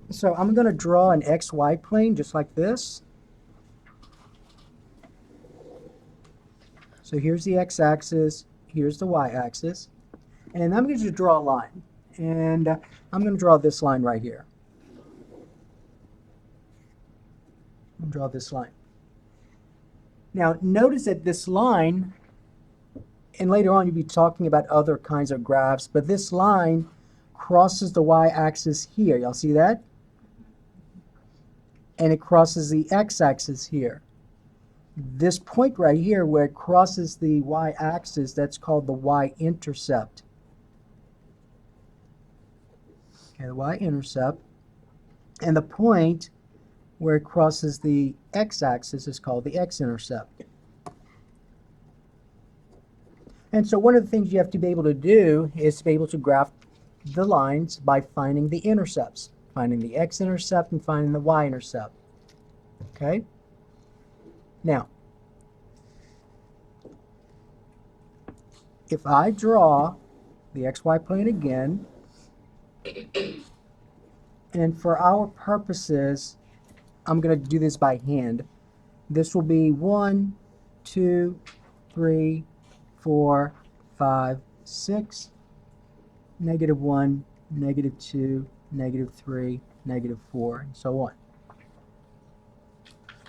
So I'm going to draw an XY plane just like this. So here's the x-axis, here's the y-axis, and I'm going to draw a line. And I'm going to draw this line right here. Draw this line. Now notice that this line, and later on you'll be talking about other kinds of graphs, but this line crosses the y-axis here. Y'all see that? And it crosses the x-axis here. This point right here where it crosses the y-axis, that's called the Y-intercept. Okay, the Y-intercept. And the point where it crosses the x-axis is called the X-intercept. And so one of the things you have to be able to do is to be able to graph the lines by finding the intercepts, finding the X-intercept and finding the Y-intercept. Okay? Now, if I draw the XY plane again, and for our purposes, I'm going to do this by hand. This will be 1, 2, 3, 4, 5, 6, -1, -2, -3, -4, and so on.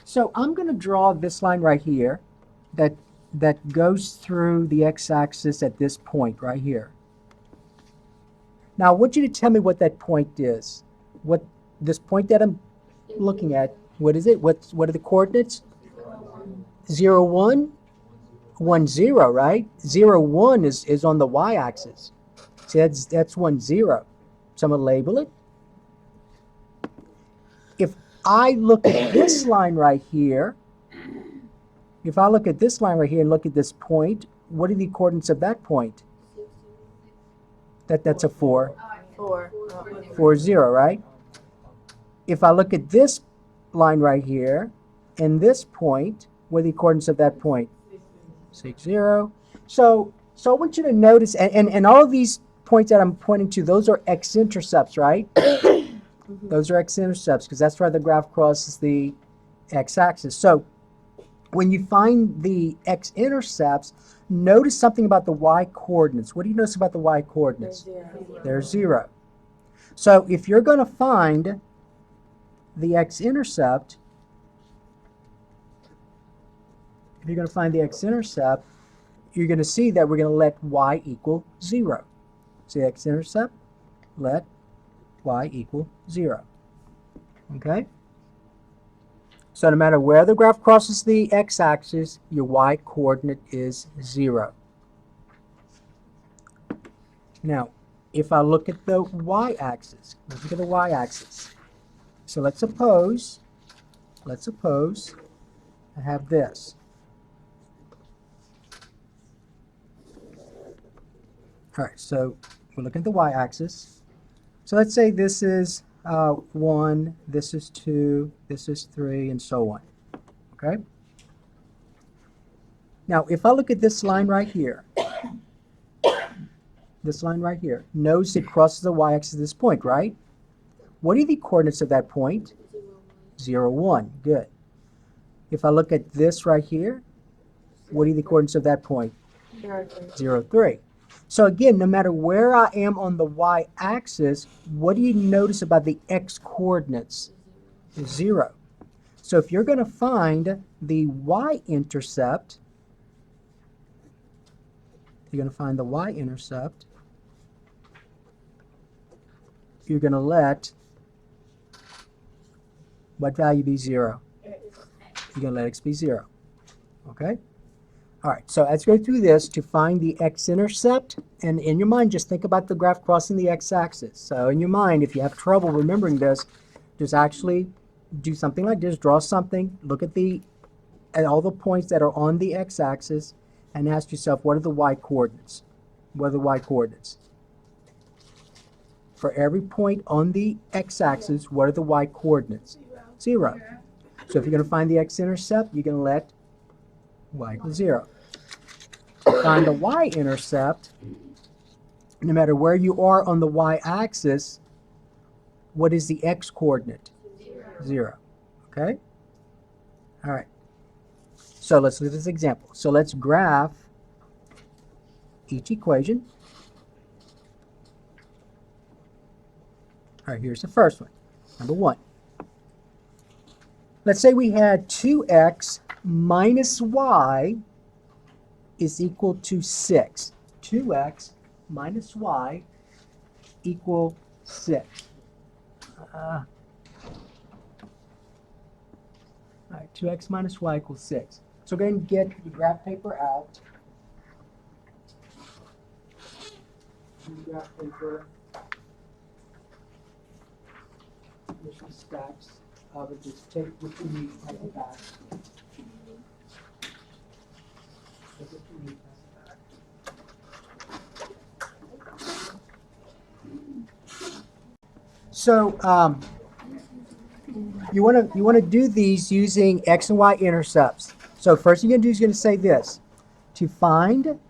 So I'm going to draw this line right here that goes through the x-axis at this point right here. Now I want you to tell me what that point is. What this point that I'm looking at, what is it? What are the coordinates? 0, 1, 1, 0, right? 0, 1 is on the y-axis. See, that's 1, 0. So I'm going to label it. If I look at this line right here, if I look at this line right here and look at this point, what are the coordinates of that point? That's a 4. 4, 0, right? If I look at this line right here and this point, what are the coordinates of that point? 6, 0. So I want you to notice, and all of these points that I'm pointing to, those are X-intercepts, right? Those are X-intercepts because that's where the graph crosses the x-axis. So when you find the X-intercepts, notice something about the y-coordinates. What do you notice about the y-coordinates? They're 0. So if you're going to find the X-intercept, you're going to see that we're going to let y equal 0. See X-intercept, let y equal 0. Okay? So no matter where the graph crosses the x-axis, your y-coordinate is 0. Now, if I look at the y-axis, let's look at the y-axis. So let's suppose I have this. All right, so we're looking at the y-axis. So let's say this is 1, this is 2, this is 3, and so on. Okay? Now, if I look at this line right here, notice it crosses the y-axis at this point, right? What are the coordinates of that point? 0, 1. Good. If I look at this right here, what are the coordinates of that point? 0, 3. So again, no matter where I am on the y-axis, what do you notice about the x-coordinates? 0. So if you're going to find the y-intercept, you're going to let what value be 0? You're going to let x be 0. Okay? All right, so let's go through this to find the x-intercept, and in your mind, just think about the graph crossing the x-axis. So in your mind, if you have trouble remembering this, just actually do something like this, draw something, look at all the points that are on the x-axis, and ask yourself, what are the y-coordinates? What are the y-coordinates? For every point on the x-axis, what are the y-coordinates? 0. So if you're going to find the x-intercept, you're going to let y equals 0. Find the y-intercept, no matter where you are on the y-axis, What is the x coordinate? 0. Okay? All right. So let's look at this example. So let's graph each equation. All right, here's the first one. Number 1. Let's say we had 2x minus y is equal to 6. 2x minus y equal 6. All right, 2x minus y equals 6. So go ahead and get the graph paper out. Graph paper. There's some stacks of it. Just take what you need, pass it back. Take what you need, pass it back. So you want to do these using X and Y intercepts. So first you're going to do is going to say this: to find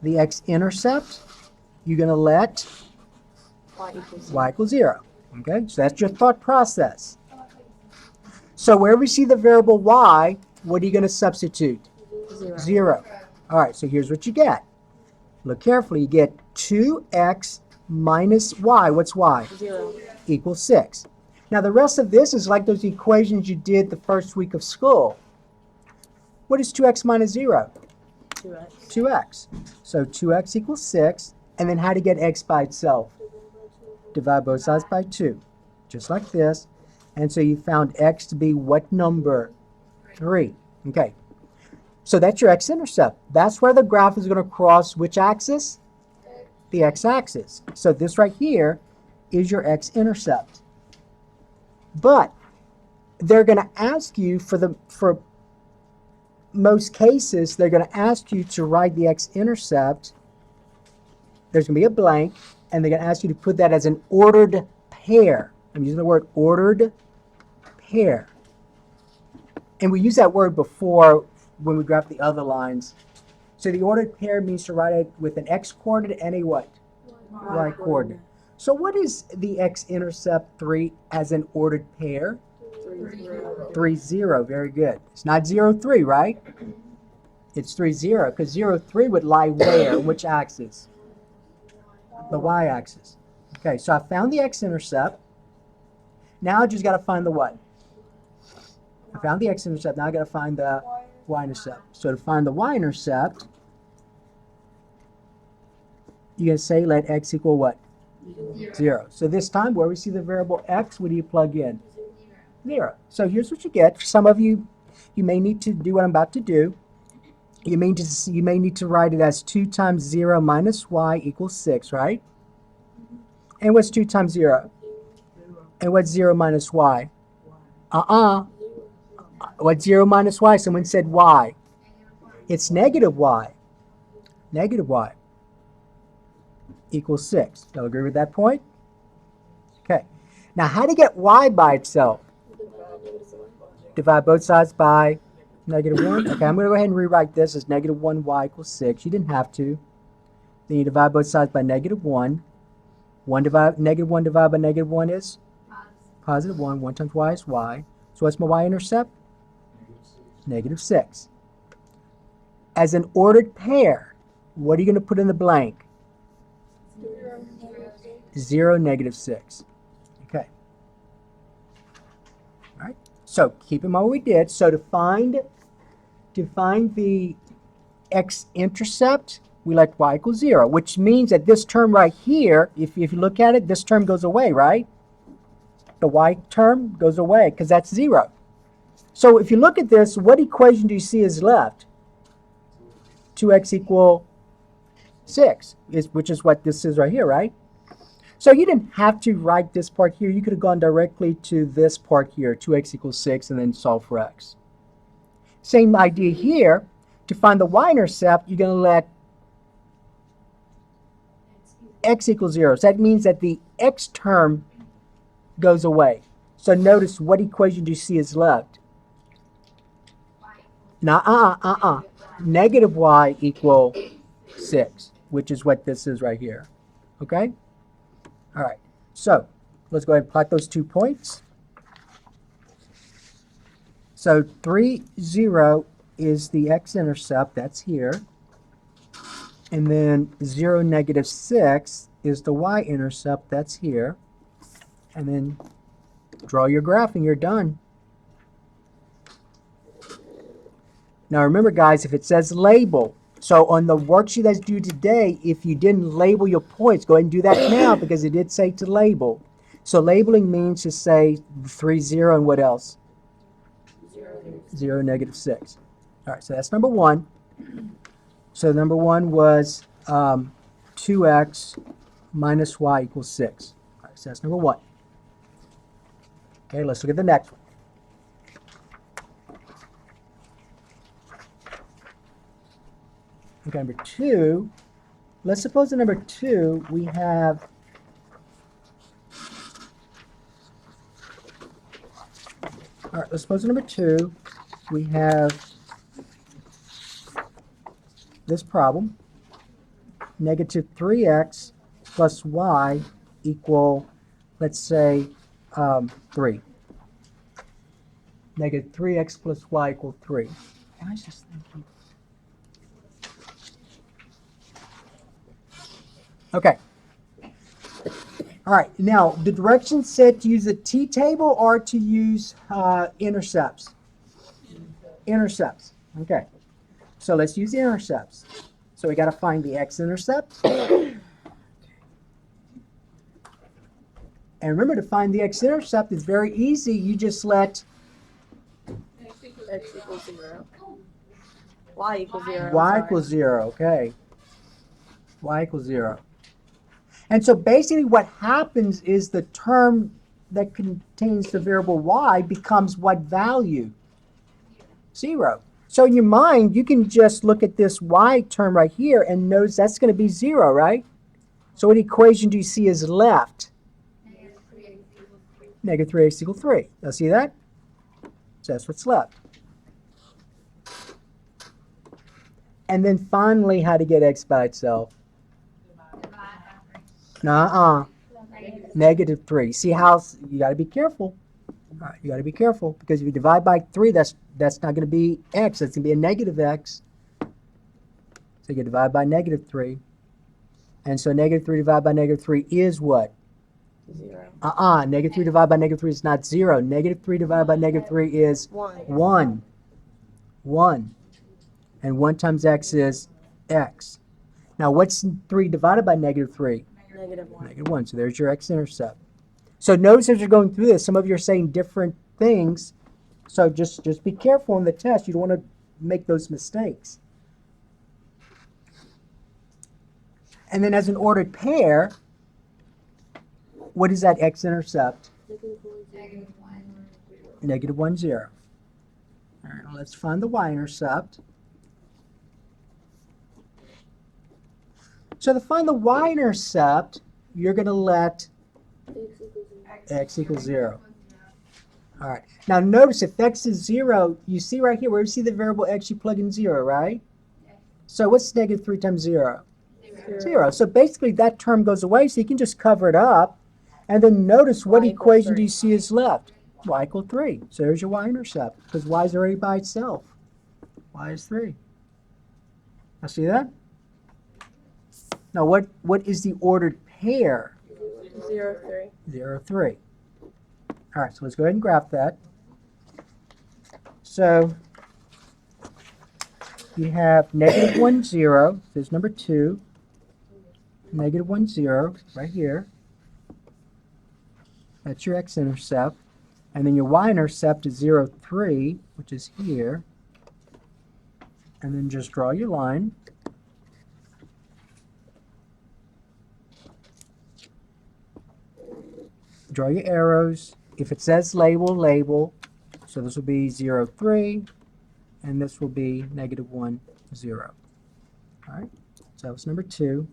the X intercept, you're going to let y equals 0. Okay, so that's your thought process. So wherever we see the variable y, what are you going to substitute? 0. All right, so here's what you get. Look carefully. You get 2x minus y. What's y? 0. Equals 6. Now the rest of this is like those equations you did the first week of school. What is 2x minus 0? 2x. 2x. So 2x equals 6. And then how to get x by itself? Divide both sides by 2. Just like this. And so you found x to be what number? 3. Okay. So that's your x-intercept. That's where the graph is going to cross which axis? The x-axis. So this right here is your x-intercept. But they're going to ask you for most cases, they're going to ask you to write the x-intercept. There's going to be a blank, and they're going to ask you to put that as an ordered pair. I'm using the word ordered pair. And we used that word before when we graphed the other lines. So the ordered pair means to write it with an x coordinate and a what? Y coordinate. So what is the x-intercept 3 as an ordered pair? 3, 0. Very good. It's not 0, 3, right? It's 3, 0, because 0, 3 would lie where? Which axis? The y-axis. Okay, so I found the x-intercept. Now I just got to find the what? I found the x-intercept. Now I got to find the y-intercept. So to find the y-intercept, you're going to say let x equal what? 0. So this time, where we see the variable x, what do you plug in? 0. So here's what you get. For some of you, you may need to do what I'm about to do. You may need to write it as 2 times 0 minus y equals 6, right? And what's 2 times 0? And what's 0 minus y? What's 0 minus y? Someone said y. It's negative y. Negative y equals 6. Y'all agree with that point? Okay. Now, how to get y by itself? Divide both sides by negative 1. Okay, I'm going to go ahead and rewrite this as negative 1y equals 6. You didn't have to. Then you divide both sides by negative 1. Negative 1 divided by negative 1 is? Positive 1. 1 times y is y. So what's my y-intercept? Negative 6. As an ordered pair, what are you going to put in the blank? 0, negative 6. Okay. All right. So keep in mind what we did. So to find the x-intercept, we let y equals 0, which means that this term right here, if you look at it, this term goes away, right? The y term goes away because that's 0. So if you look at this, what equation do you see is left? 2x equal 6, which is what this is right here, right? So you didn't have to write this part here. You could have gone directly to this part here, 2x equals 6, and then solve for x. Same idea here. To find the y-intercept, you're going to let x equals 0. So that means that the x term goes away. So notice what equation do you see is left? Negative y equal 6, which is what this is right here. Okay? All right. So Let's go ahead and plot those 2 points. So 3, 0 is the x-intercept, that's here. And then 0, negative 6 is the y-intercept, that's here. And then draw your graph and you're done. Now remember guys, if it says label, so on the worksheet that's due today, if you didn't label your points, go ahead and do that now because it did say to label. So labeling means to say 3, 0 and what else? 0, negative 6. All right, so that's number 1. So number 1 was 2x minus y equals 6. All right, so that's number 1. Okay, let's look at the next one. Okay, number 2. Let's suppose in number 2 we have all right, let's suppose in number 2 we have this problem. Negative 3x plus y equal, let's say, 3. Negative 3x plus y equal 3. I was just thinking. Okay. All right. Now, the directions said to use a t-table or to use intercepts. Intercepts. Okay. So let's use the intercepts. So we got to find the x-intercept. And remember, to find the x-intercept is very easy. You just let X equals 0. Y equals 0. y equals 0. Okay. Y equals 0. And so basically what happens is the term that contains the variable y becomes what value? 0. So in your mind, you can just look at this y term right here and notice that's going to be 0, right? So what equation do you see is left? Negative 3x equals 3. Now see that? So that's what's left. And then finally, how to get x by itself? Negative 3. See how you got to be careful. All right, you got to be careful because if you divide by 3, that's not going to be x. That's going to be a negative x. So you divide by negative 3. And so negative 3 divided by negative 3 is what? 0. Negative 3 divided by negative 3 is not 0. Negative 3 divided by negative 3 is 1. 1. And 1 times x is x. Now what's 3 divided by negative 3? Negative 1. Negative 1. So there's your x-intercept. So notice as you're going through this, some of you are saying different things. So just be careful on the test. You don't want to make those mistakes. And then as an ordered pair, what is that x-intercept? Negative 1, 0. All right, let's find the y-intercept. So to find the y-intercept, you're going to let x equals 0. All right. Now notice if x is 0, you see right here, where you see the variable x, you plug in 0, right? So what's negative 3 times 0? 0. So basically that term goes away, so you can just cover it up. And then notice what equation do you see is left? Y equals 3. So there's your y-intercept, because y is already by itself. Y is 3. Now see that? Now what is the ordered pair? 0, 3. 0, 3. All right, so let's go ahead and graph that. So you have negative 1, 0. There's number 2. Negative 1, 0 right here. That's your x-intercept. And then your y-intercept is 0, 3, which is here. And then just draw your line. Draw your arrows. If it says label, label. So this will be 0, 3. And this will be negative 1, 0. All right, so that was number 2.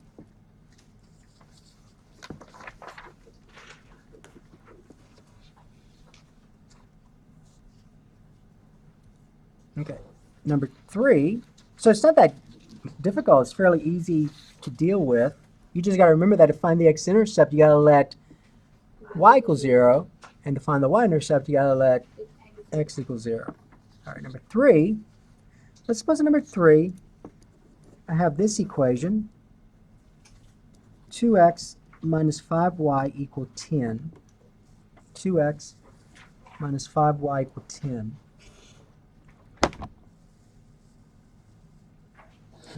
Okay, number 3. So it's not that difficult. It's fairly easy to deal with. You just got to remember that to find the x-intercept, you got to let y equals 0. And to find the y-intercept, you got to let x equals 0. All right, number 3. Let's suppose in number 3, I have this equation. 2x minus 5y equal 10. 2x minus 5y equal 10.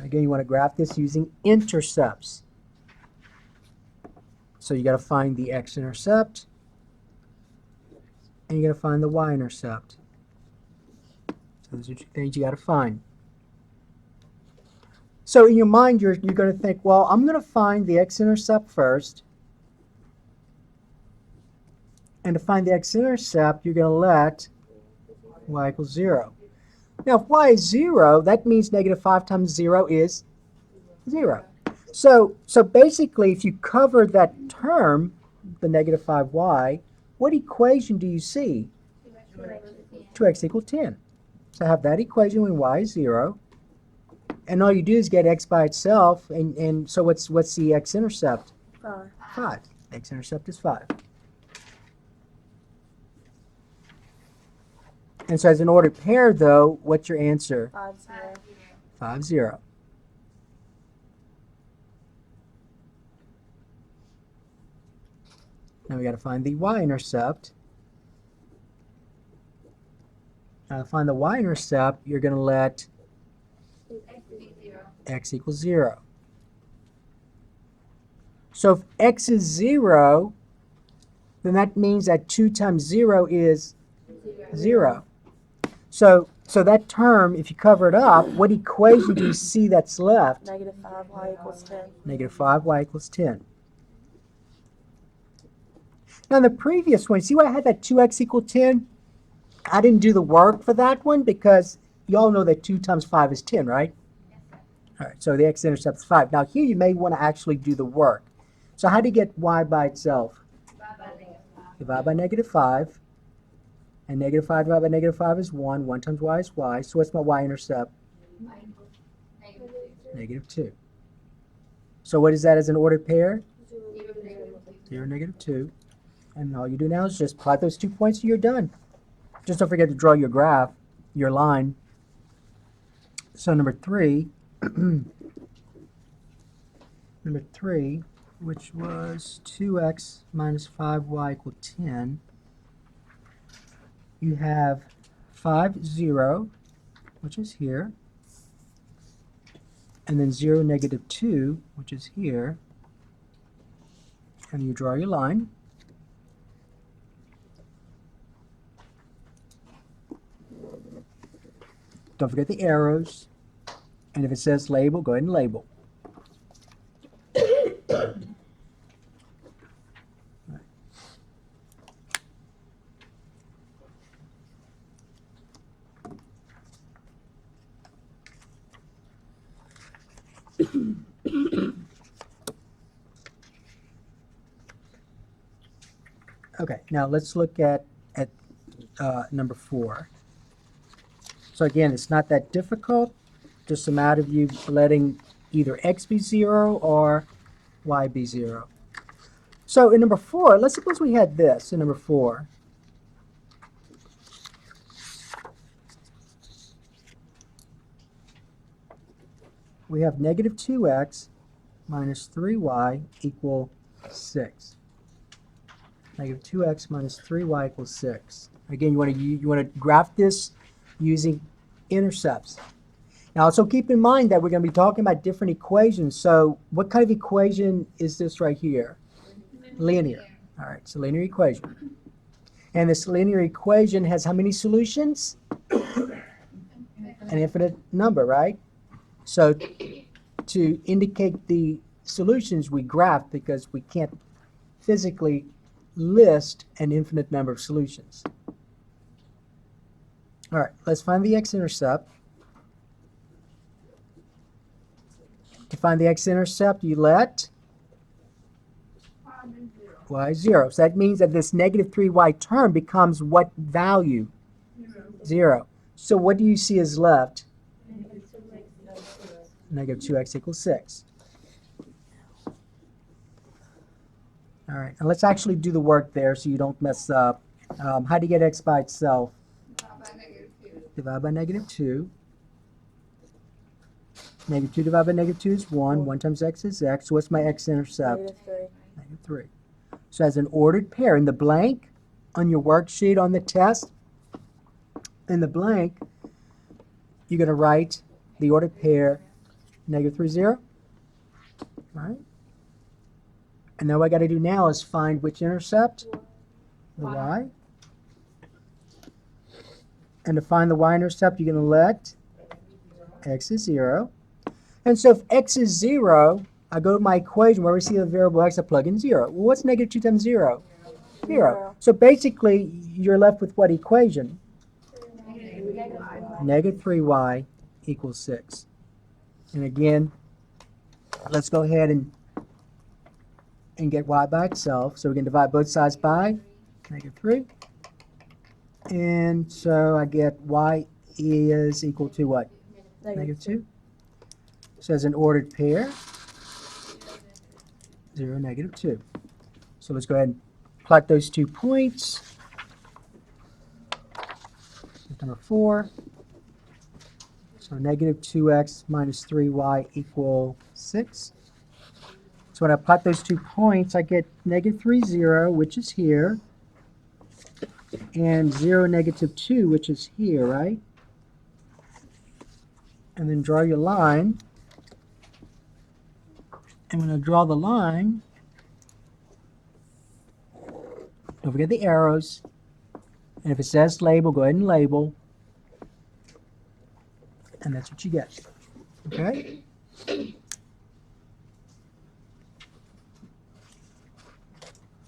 Again, you want to graph this using intercepts. So you got to find the x-intercept, and you got to find the y-intercept. So those are two things you got to find. So in your mind, you're going to think, well, I'm going to find the x-intercept first. And to find the x-intercept, you're going to let y equals 0. Now, if y is 0, that means negative 5 times 0 is 0. So basically, if you cover that term, the negative 5y, what equation do you see? 2x equals 10. So I have that equation when y is 0. And all you do is get x by itself. And so what's the x-intercept? 5. 5. X-intercept is 5. And so as an ordered pair, though, what's your answer? 5, 0. 5, 0. Now we got to find the y-intercept. Now to find the y-intercept, you're going to let x equals 0. So if x is 0, then that means that 2 times 0 is 0. So that term, if you cover it up, what equation do you see that's left? Negative 5y equals 10. Negative 5y equals 10. Now in the previous one, see where I had that 2x equal 10? I didn't do the work for that one because you all know that 2 times 5 is 10, right? All right, so the x-intercept is 5. Now here you may want to actually do the work. So how do you get y by itself? Divide by negative 5. And negative 5 divided by negative 5 is 1. 1 times y is y. So what's my y-intercept? Negative 2. So what is that as an ordered pair? 0, negative 2. And all you do now is just plot those 2 points and you're done. Just don't forget to draw your graph, your line. So number 3, number 3, which was 2x minus 5y equal 10, you have 5, 0, which is here, and then 0, negative 2, which is here, and you draw your line. Don't forget the arrows, and if it says label, go ahead and label. Okay, now let's look at number 4. So again, it's not that difficult, just a matter of you letting either x be 0 or y be 0. So in number 4, let's suppose we had this in number 4. We have negative 2x minus 3y equal 6. Negative 2x minus 3y equals 6. Again, you want to graph this using intercepts. Now, also keep in mind that we're going to be talking about different equations. So what kind of equation is this right here? Linear. All right, it's a linear equation. And this linear equation has how many solutions? An infinite number, right? So to indicate the solutions, we graph because we can't physically list an infinite number of solutions. All right, let's find the x-intercept. To find the x-intercept, you let y 0. So that means that this negative 3y term becomes what value? 0. So what do you see is left? Negative 2x equals 6. All right, and let's actually do the work there so you don't mess up. How do you get x by itself? Divide by -2. -2 divided by -2 is 1. 1 times x is x. So what's my x-intercept? -3. -3. So as an ordered pair, in the blank on your worksheet on the test, in the blank, you're going to write the ordered pair -3, 0. Right? And now what I got to do now is find which intercept? The y. And to find the y-intercept, you're going to let x is 0. And so if x is 0, I go to my equation where we see the variable x, I plug in 0. Well, what's -2 times 0? 0. So basically, you're left with what equation? -3y equals 6. And again, let's go ahead and get y by itself. So we can divide both sides by -3. And so I get y is equal to what? -2. So as an ordered pair, 0, -2. So let's go ahead and plot those 2 points. Number 4. So -2x minus 3y equal 6. So when I plot those 2 points, I get -3, 0, which is here, and 0, -2, which is here, right? And then draw your line. And when I draw the line, don't forget the arrows. And if it says label, go ahead and label. And that's what you get. Okay?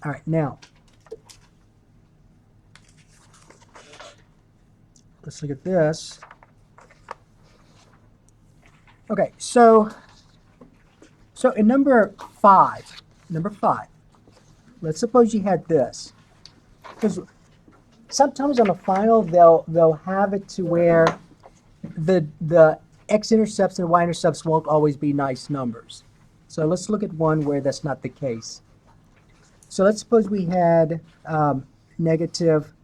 All right, now, let's look at this. Okay, so in number 5, let's suppose you had this. Because sometimes on the final, they'll have it to where the X-intercepts and Y-intercepts won't always be nice numbers. So let's look at one where that's not the case. So let's suppose we had negative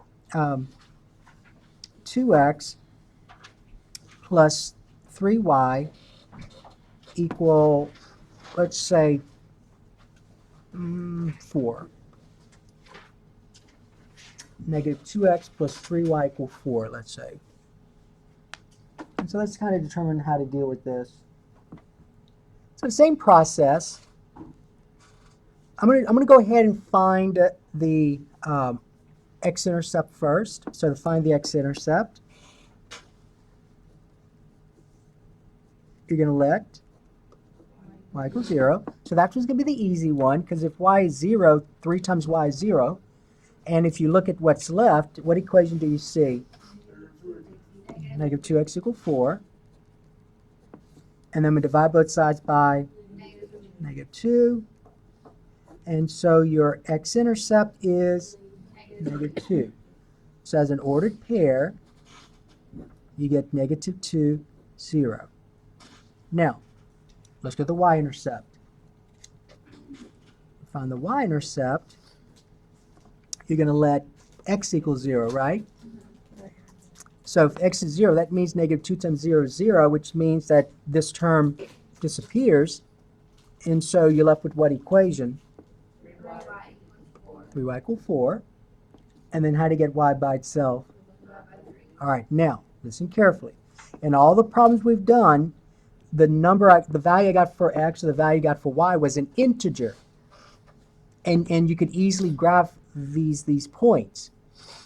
2x plus 3y equal, let's say, 4. Negative 2x plus 3y equal 4, let's say. And so let's kind of determine how to deal with this. So the same process. I'm gonna go ahead and find the x-intercept first. So to find the x-intercept, you're going to let y equals 0. So that one's going to be the easy one, because if y is 0, 3 times y is 0. And if you look at what's left, what equation do you see? Negative 2x equals 4. And then we divide both sides by -2. And so your x-intercept is -2. So as an ordered pair, you get -2, 0. Now, let's get the y-intercept. Find the y-intercept. You're going to let x equals 0, right? So if x is 0, that means -2 times 0 is 0, which means that this term disappears. And so you're left with what equation? 3y equals 4. And then how to get y by itself? All right, now, listen carefully. In all the problems we've done, the value I got for x or the value I got for y was an integer. And you could easily graph these points.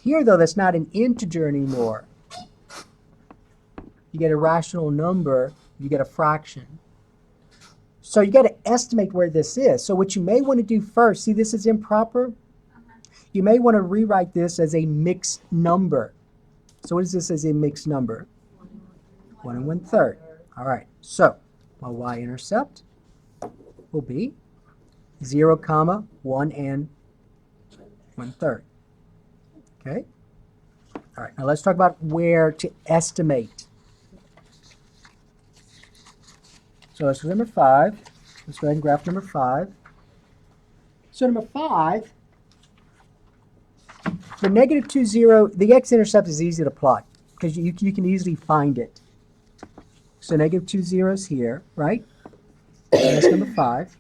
Here, though, that's not an integer anymore. You get a rational number, you get a fraction. So you got to estimate where this is. So what you may want to do first, see this is improper? You may want to rewrite this as a mixed number. So what is this as a mixed number? 1 1/3. All right, so my y-intercept will be 0, 1 1/3. Okay? All right, now let's talk about where to estimate. So let's go to number 5. Let's go ahead and graph number 5. So number 5, for negative 2, 0, the x-intercept is easy to plot because you can easily find it. So negative 2 zeros here, right? And that's number 5.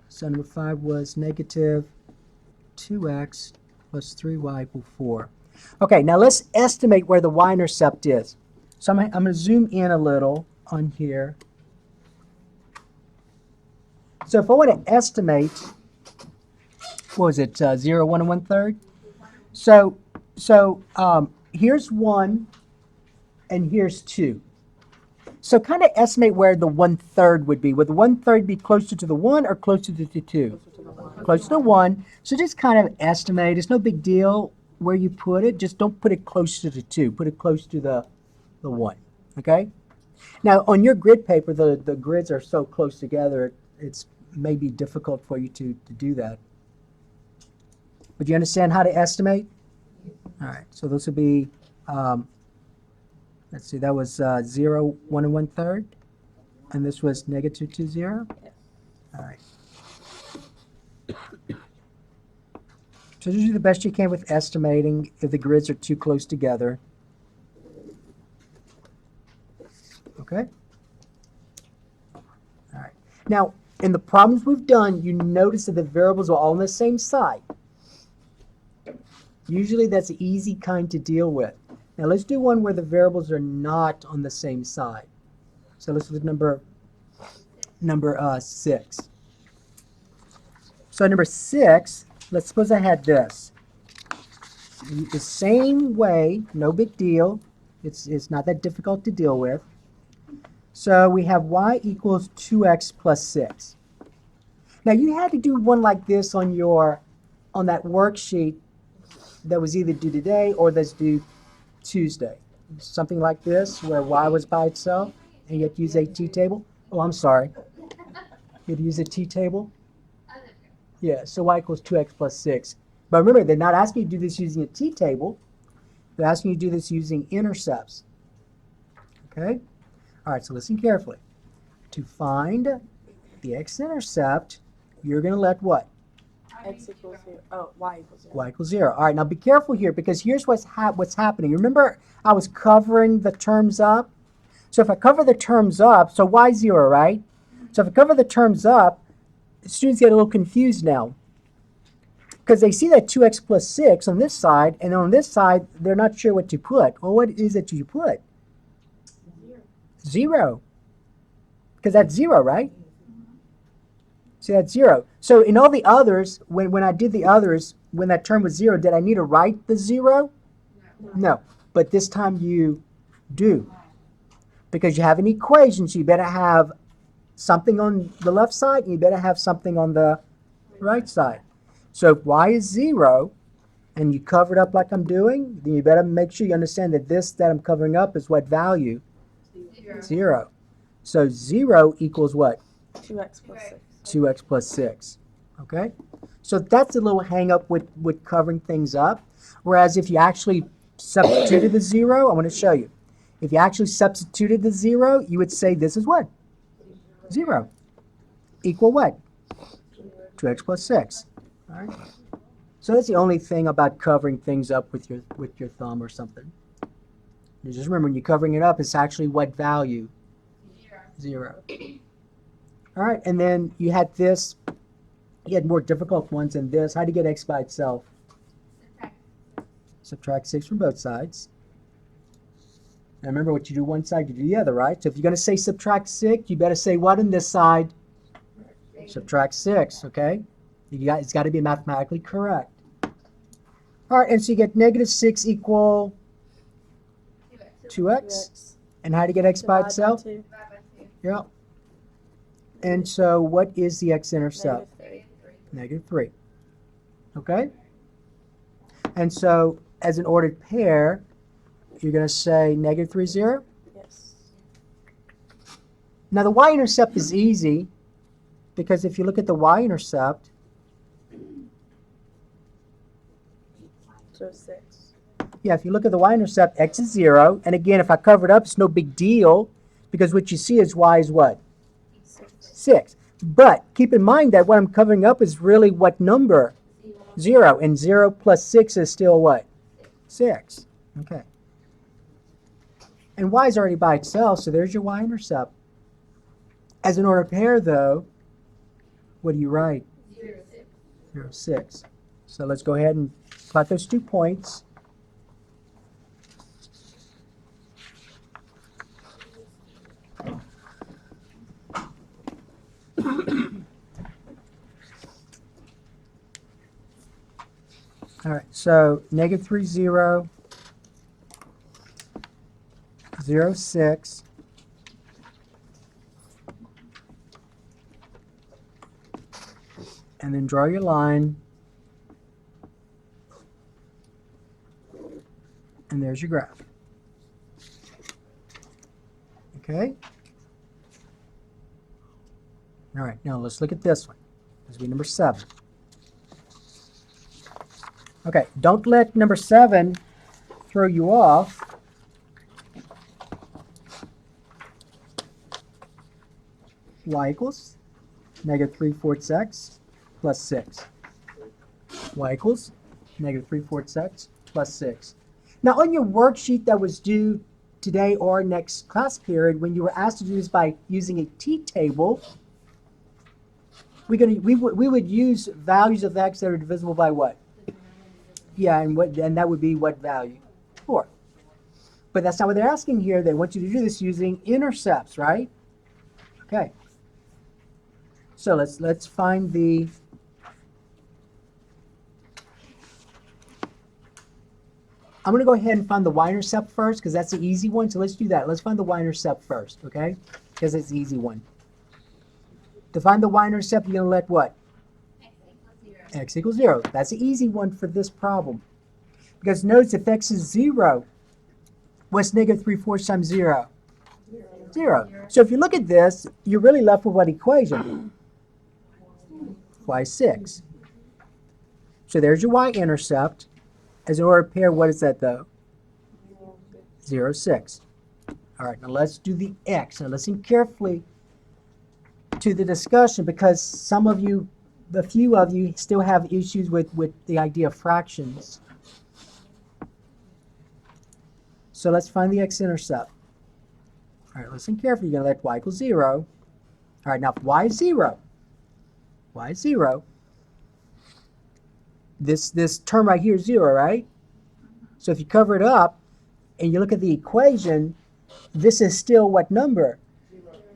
So number 5 was negative 2x plus 3y equal 4. Okay, now let's estimate where the y-intercept is. So I'm going to zoom in a little on here. So if I want to estimate, what was it, 0, 1, and 1/3? So here's 1, and here's 2. So kind of estimate where the 1/3 would be. Would the 1/3 be closer to the 1 or closer to the 2? Closer to the 1. So just kind of estimate. It's no big deal where you put it. Just don't put it close to the 2. Put it close to the 1. Okay? Now, on your grid paper, the grids are so close together, it's maybe difficult for you to do that. But you understand how to estimate? All right. So those would be, let's see, that was 0, 1, and 1/3. And this was negative 2, 0. All right. So just do the best you can with estimating if the grids are too close together. Okay? All right. Now, in the problems we've done, you notice that the variables are all on the same side. Usually that's an easy kind to deal with. Now let's do one where the variables are not on the same side. So let's look at number 6. So number 6, let's suppose I had this. The same way, no big deal. It's not that difficult to deal with. So we have y equals 2x plus 6. Now you had to do one like this on that worksheet that was either due today or that's due Tuesday. Something like this where y was by itself and you had to use a t-table. Oh, I'm sorry. You had to use a t-table. Yeah, so y equals 2x plus 6. But remember, they're not asking you to do this using a t-table. They're asking you to do this using intercepts. Okay? All right, so listen carefully. To find the x-intercept, you're going to let what? X equals 0. Oh, y equals 0. Y equals 0. All right, now be careful here because here's what's happening. Remember, I was covering the terms up? So if I cover the terms up, so y 0, right? So if I cover the terms up, students get a little confused now because they see that 2x plus 6 on this side, and on this side, they're not sure what to put. Well, what is it you put? 0. Because that's 0, right? See, that's 0. So in all the others, when I did the others, when that term was 0, did I need to write the 0? No. But this time you do. Because you have an equation, so you better have something on the left side, and you better have something on the right side. So if y is 0, and you cover it up like I'm doing, then you better make sure you understand that this that I'm covering up is what value? 0. So 0 equals what? 2x plus 6. 2x plus 6. Okay? So that's a little hang up with covering things up. Whereas if you actually substituted the 0, I want to show you. If you actually substituted the 0, you would say this is what? 0. Equal what? 2x plus 6. All right? So that's the only thing about covering things up with your thumb or something. You just remember, when you're covering it up, it's actually what value? 0. All right, and then you had this. You had more difficult ones than this. How do you get x by itself? Subtract 6 from both sides. Now remember, what you do one side, you do the other, right? So if you're going to say subtract 6, you better say what on this side? Subtract 6, okay? It's got to be mathematically correct. All right, and so you get negative 6 equal 2x. And how to get x by itself? Yeah. And so what is the x-intercept? Negative 3. Okay? And so as an ordered pair, you're going to say negative 3, 0? Yes. Now the y-intercept is easy because if you look at the y-intercept, So 6. yeah, if you look at the y-intercept, x is 0. And again, if I cover it up, it's no big deal because what you see is y is what? 6. But keep in mind that what I'm covering up is really what number? 0. And 0 plus 6 is still what? 6. Okay. And y is already by itself, so there's your y-intercept. As an ordered pair, though, what do you write? 0, 6. So let's go ahead and plot those 2 points. All right, so negative 3, 0, 0, 6. And then draw your line. And there's your graph. Okay? All right, now let's look at this one. This will be number 7. Okay, don't let number 7 throw you off. Y equals negative 3/4 x plus 6. Y equals negative 3/4 x plus 6. Now on your worksheet that was due today or next class period, when you were asked to do this by using a t-table, we would use values of x that are divisible by what? Yeah, and that would be what value? 4. But that's not what they're asking here. They want you to do this using intercepts, right? Okay. So let's find the I'm going to go ahead and find the y-intercept first because that's the easy one. So let's do that. Let's find the y-intercept first, okay? Because it's the easy one. To find the y-intercept, you're going to let what? X equals 0. That's the easy one for this problem. Because notice if x is 0, what's negative 3/4 times 0? 0. So if you look at this, you're really left with what equation? Y 6. So there's your y-intercept. As an ordered pair, what is that though? 0, 6. All right, now let's do the x. Now listen carefully to the discussion because some of you, a few of you, still have issues with the idea of fractions. So let's find the x-intercept. All right, listen carefully. You're going to let y equal 0. All right, now if y is 0, this term right here is 0, right? So if you cover it up and you look at the equation, this is still what number?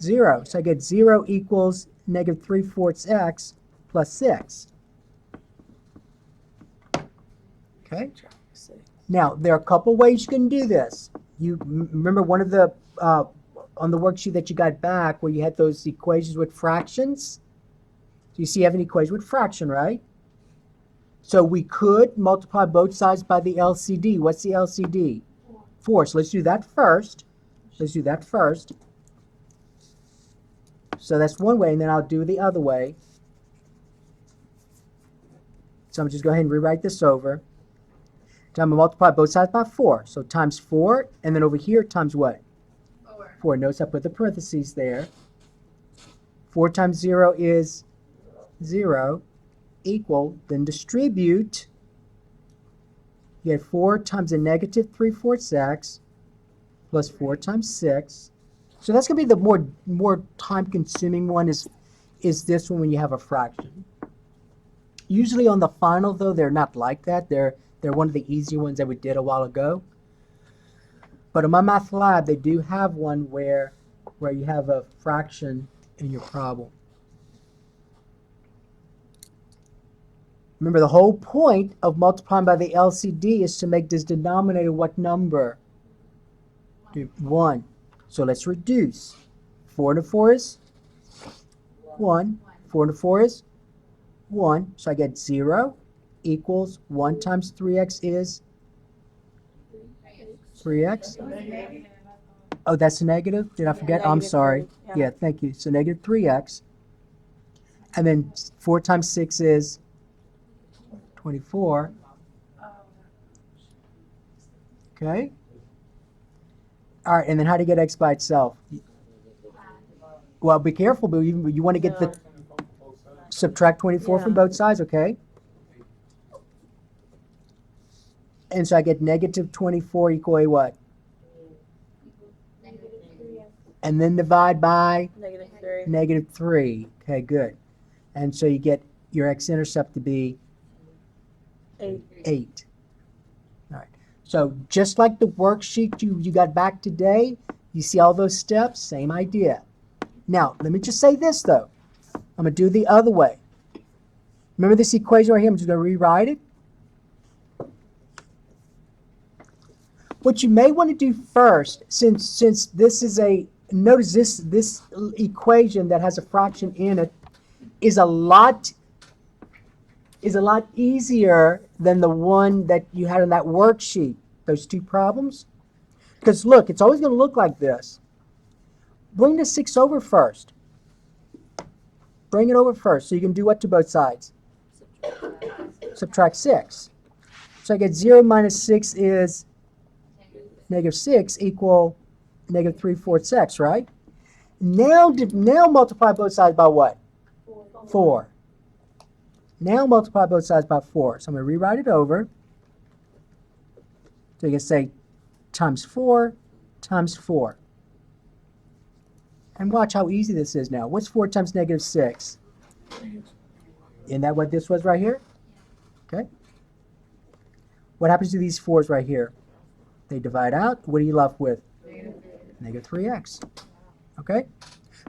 0. So I get 0 equals negative 3/4 x plus 6. Okay? Now, there are a couple ways you can do this. You remember one of the, on the worksheet that you got back where you had those equations with fractions? So you see you have an equation with fraction, right? So we could multiply both sides by the LCD. What's the LCD? 4. So let's do that first. So that's one way, and then I'll do the other way. So I'm just go ahead and rewrite this over. So I'm going to multiply both sides by 4. So times 4, and then over here times what? 4. Notice I put the parentheses there. 4 times 0 is 0. Equal, then distribute. You get 4 times a negative 3/4 x plus 4 times 6. So that's going to be the more time-consuming one is this one when you have a fraction. Usually on the final, though, they're not like that. They're one of the easy ones that we did a while ago. But in my math lab, they do have one where you have a fraction in your problem. Remember, the whole point of multiplying by the LCD is to make this denominator what number? 1. So let's reduce. 4 into 4 is 1. 4 into 4 is 1. So I get 0 equals 1 times 3x is 3x. Oh, that's a negative? Did I forget? I'm sorry. Yeah, thank you. So negative 3x. And then 4 times 6 is 24. Okay. All right, and then how do you get x by itself? Well, be careful, but you want to get Subtract 24 from Yeah. both sides, okay? And so I get negative 24 equal a what? And then divide by -3. negative 3. Okay, good. And so you get your x-intercept to be 8. 8. All right. So just like the worksheet you got back today, you see all those steps? Same idea. Now, let me just say this, though. I'm going to do the other way. Remember this equation right here? I'm just going to rewrite it. What you may want to do first, since this is notice this equation that has a fraction in it is a lot easier than the one that you had in that worksheet, those two problems. Because look, it's always going to look like this. Bring the 6 over first. Bring it over first so you can do what to both sides? Subtract 6. So I get 0 minus 6 is negative 6 equal negative 3/4 x, right? Now multiply both sides by what? 4. Now multiply both sides by 4. So I'm going to rewrite it over. So you can say times 4 times 4. And watch how easy this is now. What's 4 times negative 6? Isn't that what this was right here? Okay. What happens to these 4's right here? They divide out. What are you left with? Negative 3x. Okay?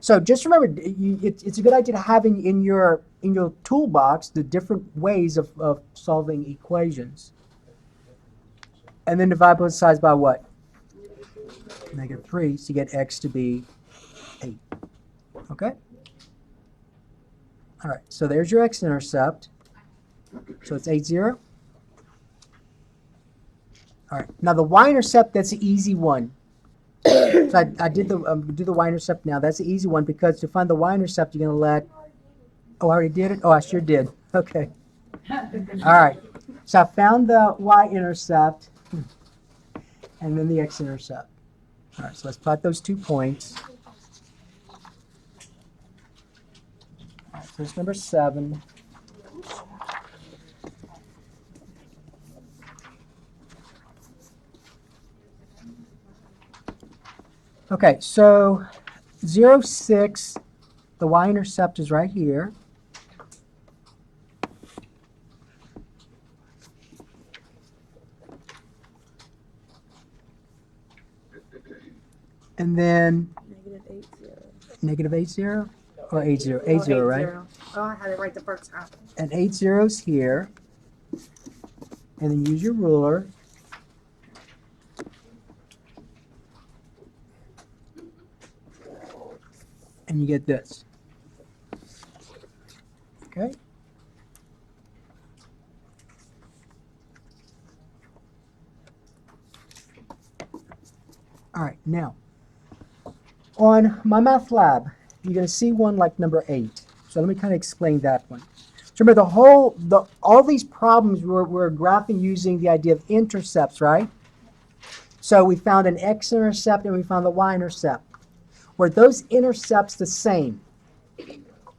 So just remember, it's a good idea to have in your toolbox the different ways of solving equations. And then divide both sides by what? Negative 3, so you get x to be 8. Okay? All right, so there's your x-intercept. So it's 8, 0. All right, now the y-intercept, that's the easy one. So I did do the y-intercept now. That's the easy one because to find the y-intercept, you're going to let... Oh, I already did it? Oh, I sure did. Okay. All right, so I found the y-intercept and then the x-intercept. All right, so let's plot those 2 points. All right, so it's number 7. Okay, so 0, 6, the y-intercept is right here. And then -8, 0. -8, 0 or 8, 0? 8, 0, right? Oh, I had it right the first time. And 8 zeros here. And then use your ruler. And you get this. Okay? All right, now, on my math lab, you're going to see one like number 8. So let me kind of explain that one. So remember all these problems we're graphing using the idea of intercepts, right? So we found an x-intercept and we found the y-intercept. Were those intercepts the same?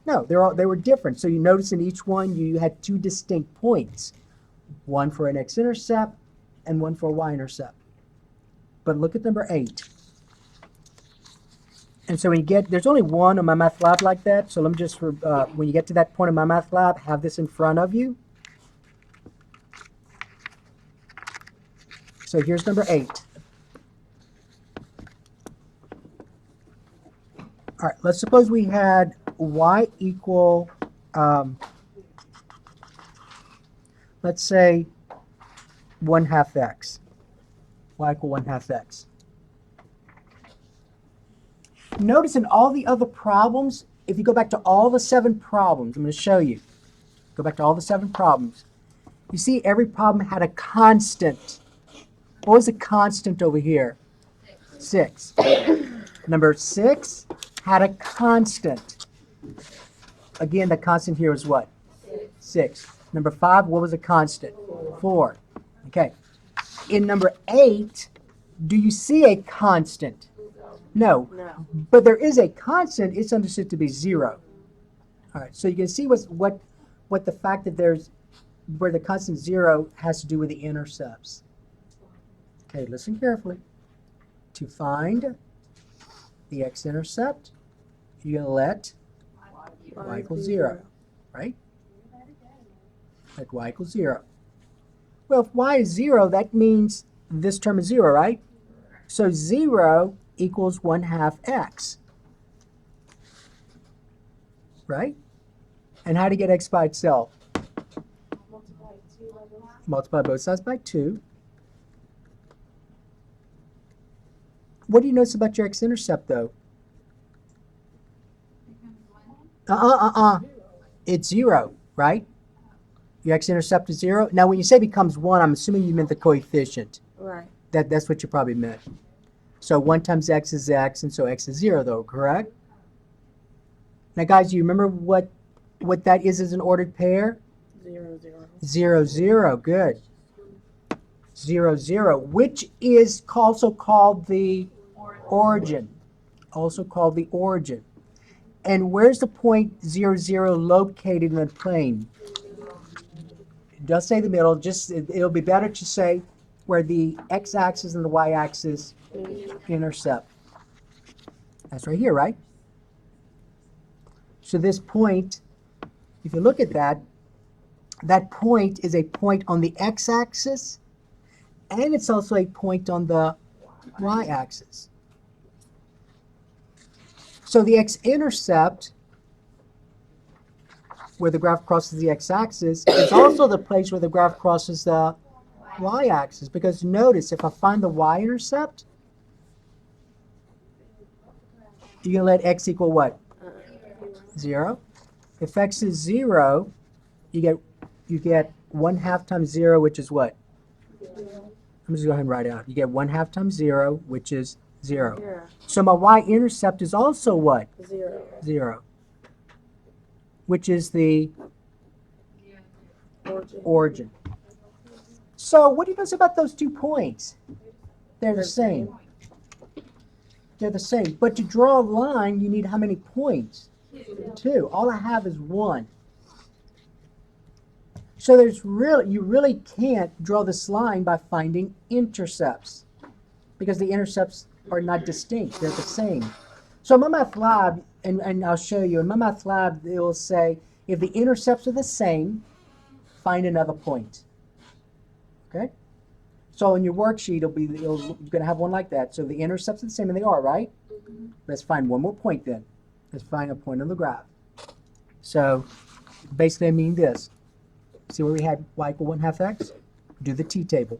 No, they were different. So you notice in each one you had 2 distinct points. One for an x-intercept and one for a y-intercept. But look at number 8. And so there's only one on my math lab like that. So let me just, when you get to that point in my math lab, have this in front of you. So here's number 8. All right, let's suppose we had y equal, let's say 1/2 x. Y equal 1/2 x. Notice in all the other problems, if you go back to all the 7 problems, I'm going to show you. Go back to all the 7 problems. You see every problem had a constant. What was the constant over here? 6. Number 6 had a constant. Again, the constant here is what? 6. Number 5, what was a constant? 4. Okay. In number 8, do you see a constant? No. No. But there is a constant. It's understood to be 0. All right, so you can see what the fact that there's where the constant 0 has to do with the intercepts. Okay, listen carefully. To find the x-intercept, you're going to let y equals 0, right? Let y equals 0. Well, if y is 0, that means this term is 0, right? So 0 equals 1/2 x, right? And how to get x by itself? Multiply both sides by 2. What do you notice about your x-intercept, though? It's 0, right? Your x-intercept is 0. Now, when you say becomes 1, I'm assuming you meant the coefficient. Right. That's what you probably meant. So 1 times x is x, and so x is 0, though, correct? Now, guys, do you remember what that is as an ordered pair? 0, 0. 0, 0, good. 0, 0, which is also called the origin. Also called the origin. And where's the point 0, 0 located in the plane? It does say the middle. It'll be better to say where the x-axis and the y-axis intercept. That's right here, right? So this point, if you look at that, that point is a point on the x-axis, and it's also a point on the y-axis. So the x-intercept, where the graph crosses the x-axis, is also the place where the graph crosses the y-axis. Because notice, if I find the y-intercept, you're going to let x equal what? 0. If x is 0, you get 1/2 times 0, which is what? I'm just going to go ahead and write it out. You get 1/2 times 0, which is 0. Yeah. So my y-intercept is also what? 0. 0. Which is the origin. So what do you notice about those 2 points? They're the same. They're the same. But to draw a line, you need how many points? 2. All I have is 1. So you really can't draw this line by finding intercepts, because the intercepts are not distinct. They're the same. So in my math lab, and I'll show you, in my math lab, it will say, if the intercepts are the same, find another point. Okay? So in your worksheet, you're going to have one like that. So the intercepts are the same, and they are, right? Let's find one more point then. Let's find a point on the graph. So basically I mean this. See where we had y equal 1/2 x? Do the t-table.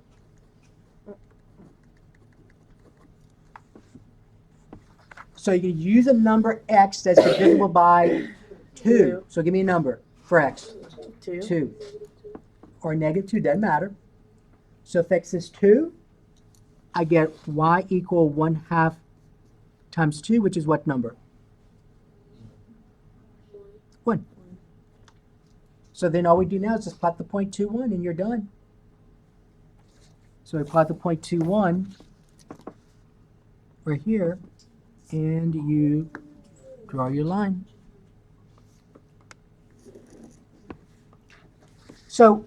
So you can use a number x that's divisible by 2. So give me a number for x. 2. 2. Or -2, doesn't matter. So if x is 2, I get y equal 1/2 times 2, which is what number? 1. So then all we do now is just plot the point 2, 1, and you're done. So we plot the point 2, 1 right here, and you draw your line. So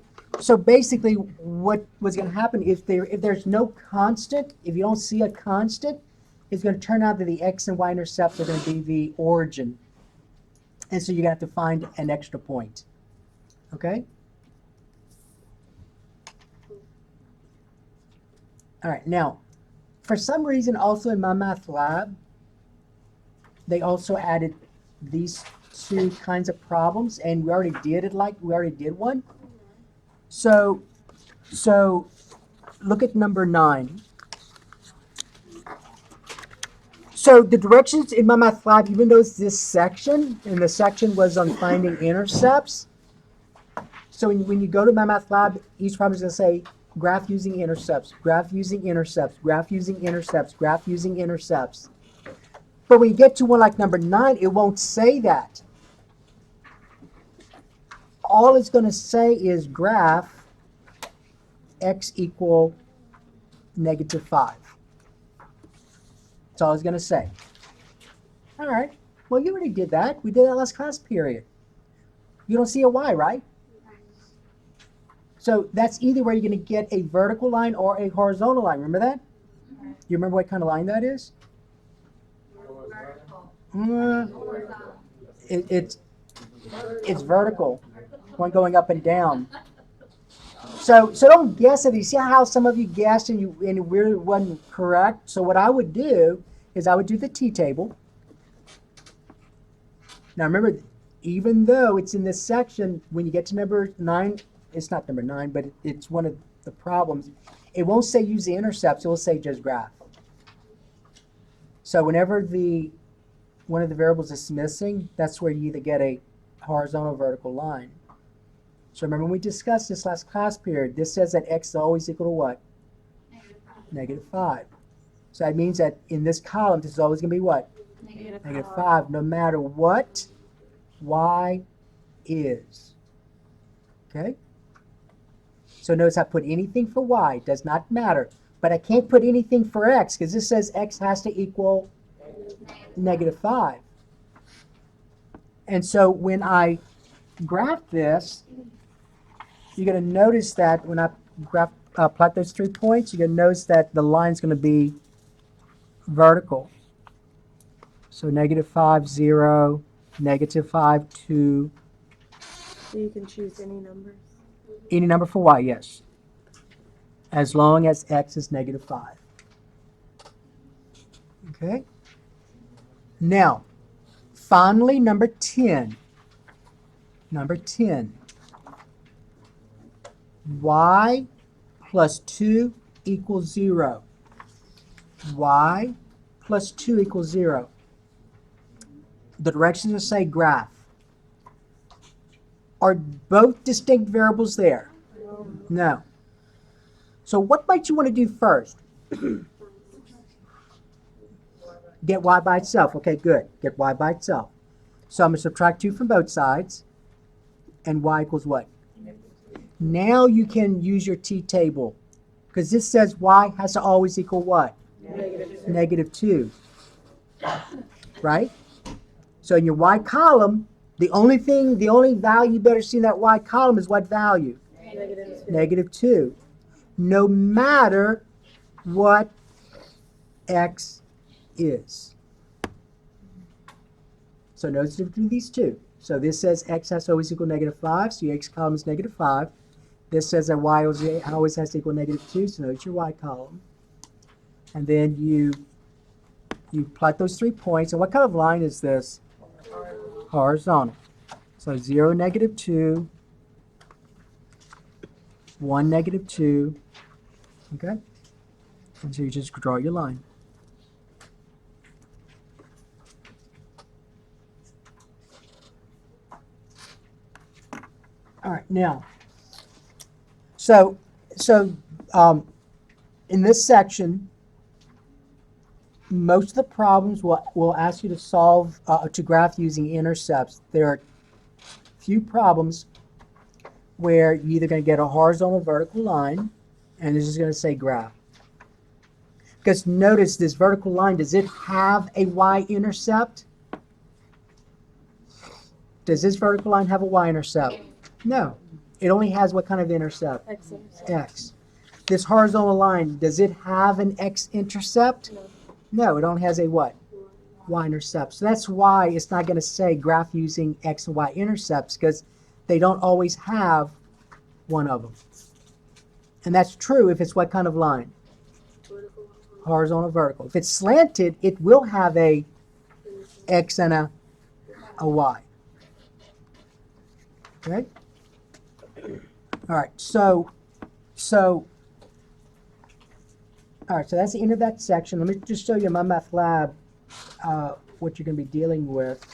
basically what was going to happen if there's no constant, if you don't see a constant, it's going to turn out that the x and y intercepts are going to be the origin. And so you're going to have to find an extra point. Okay? All right, now, for some reason also in my math lab, they also added these 2 kinds of problems, and we already did one. So look at number 9. So the directions in my math lab, even though it's this section, and the section was on finding intercepts, so when you go to my math lab, each problem is going to say graph using intercepts, graph using intercepts, graph using intercepts, graph using intercepts. But when you get to one like number 9, it won't say that. All it's going to say is graph x equal -5. That's all it's going to say. All right. Well, you already did that. We did that last class period. You don't see a Y, right? So that's either where you're going to get a vertical line or a horizontal line. Remember that? You remember what kind of line that is? It, it's vertical, one going up and down. So don't guess it. You see how some of you guessed and it really wasn't correct. So what I would do is I would do the t-table. Now remember, even though it's in this section, when you get to number 9, it's not number 9, but it's one of the problems. It won't say use the intercepts. It will say just graph. So whenever one of the variables is missing, that's where you either get a horizontal or vertical line. So remember when we discussed this last class period, this says that x is always equal to what? -5. So that means that in this column, this is always going to be what? -5, no matter what y is. Okay? So notice I put anything for y, does not matter. But I can't put anything for x because this says x has to equal -5. And so when I graph this, you're going to notice that when I plot those 3 points, you're going to notice that the line's going to be vertical. So -5, 0, -5, 2. So you can choose any numbers. Any number for y, yes. As long as x is -5. Okay? Now, finally, number 10. Number 10. Y plus 2 equals 0. Y plus 2 equals 0. The directions will say graph. Are both distinct variables there? No. So what might you want to do first? Get y by itself. Okay, good. Get y by itself. So I'm going to subtract 2 from both sides. And y equals what? Now you can use your t-table. Because this says y has to always equal what? -2. Right? So in your y column, the only value you better see in that y column is what value? -2. No matter what x is. So notice the difference between these two. So this says x has to always equal -5, so your x column is -5. This says that y always has to equal -2, so notice your y column. And then you plot those 3 points. And what kind of line is this? Horizontal. So 0, -2, 1, -2. Okay? And so you just draw your line. All right, now, so in this section, most of the problems will ask you to solve, to graph using intercepts. There are few problems where you're either going to get a horizontal or vertical line, and this is going to say graph. Because notice this vertical line, does it have a y-intercept? Does this vertical line have a y-intercept? No. It only has what kind of intercept? X-Intercept. X. This horizontal line, does it have an X-intercept? No. No, it only has a what? Y-intercept. So that's why it's not going to say graph using X and Y-intercepts, because they don't always have one of them. And that's true if it's what kind of line? Horizontal, vertical. If it's slanted, it will have a X and a Y. Okay? All right, so that's the end of that section. Let me just show you in my math lab what you're going to be dealing with.